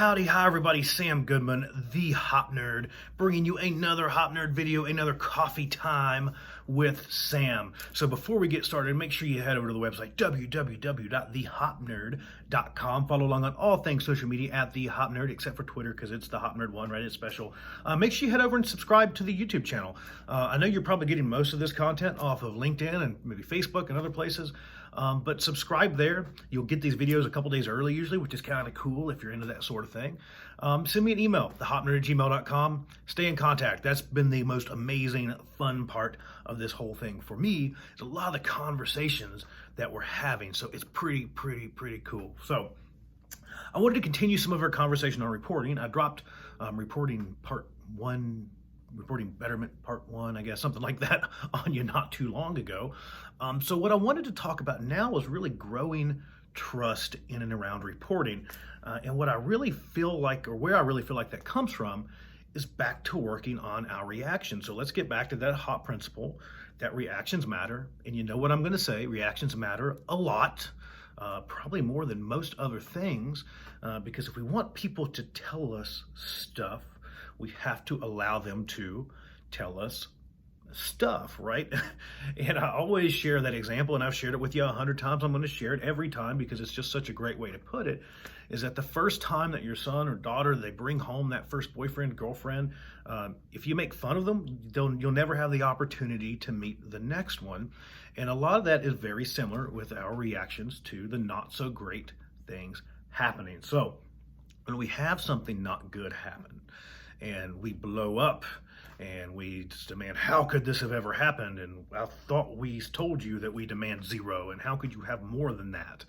Howdy, hi everybody, Sam Goodman, the Hop Nerd, bringing you another Hop Nerd video, another coffee time with Sam. So before we get started, make sure you head over to the website, www.thehopnerd.com. Follow along on all things social media at The Hop Nerd, except for Twitter, because it's The Hop Nerd 1, right? It's special. Make sure you head over and subscribe to the YouTube channel. I know you're probably getting most of this content off of LinkedIn and maybe Facebook and other places, but subscribe there. You'll get these videos a couple days early usually, which is kind of cool if you're into that sort of thing. Send me an email, thehopnerd@gmail.com. Stay in contact. That's been the most amazing, fun part of this whole thing for me. Is a lot of the conversations that we're having. So it's pretty cool. So I wanted to continue some of our conversation on reporting. I dropped reporting part 1, reporting betterment part 1, I guess, something like that on you not too long ago. So what I wanted to talk about now is really growing trust in and around reporting. And what I really feel like, or where I really feel like that comes from, is back to working on our reactions. So let's get back to that HOP principle, that reactions matter. And you know what I'm going to say, reactions matter a lot, probably more than most other things, because if we want people to tell us stuff, we have to allow them to tell us stuff, right? And I always share that example, and I've shared it with you 100 times. I'm going to share it every time because it's just such a great way to put it, is that the first time that your son or daughter, they bring home that first boyfriend, girlfriend, if you make fun of them, you'll never have the opportunity to meet the next one. And a lot of that is very similar with our reactions to the not so great things happening. So when we have something not good happen and we blow up, and we just demand, how could this have ever happened? And I thought we told you that we demand 0, and how could you have more than that?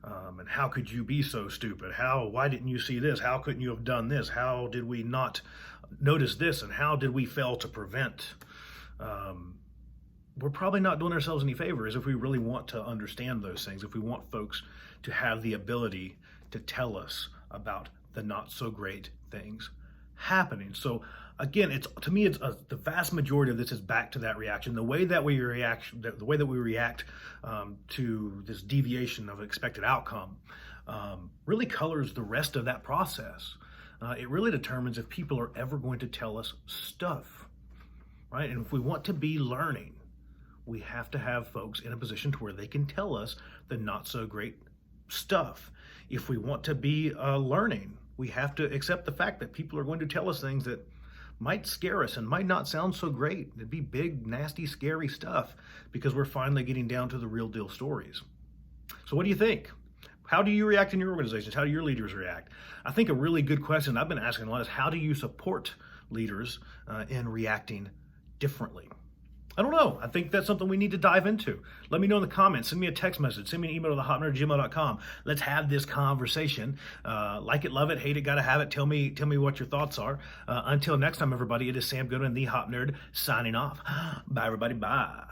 And how could you be so stupid? Why didn't you see this? How couldn't you have done this? How did we not notice this? And how did we fail to prevent? We're probably not doing ourselves any favors if we really want to understand those things, if we want folks to have the ability to tell us about the not so great things happening. So again, to me, the vast majority of this is back to that reaction. The way that we react, to this deviation of expected outcome, really colors the rest of that process. It really determines if people are ever going to tell us stuff, right? And if we want to be learning, we have to have folks in a position to where they can tell us the not so great stuff. If we want to be learning, we have to accept the fact that people are going to tell us things that might scare us and might not sound so great. It'd be big, nasty, scary stuff because we're finally getting down to the real deal stories. So what do you think? How do you react in your organizations? How do your leaders react? I think a really good question I've been asking a lot is, how do you support leaders in reacting differently? I don't know. I think that's something we need to dive into. Let me know in the comments. Send me a text message. Send me an email to thehopnerd@gmail.com. Let's have this conversation. Like it, love it, hate it, gotta have it. Tell me what your thoughts are. Until next time, everybody, it is Sam Goodman, the Hop Nerd, signing off. Bye, everybody. Bye.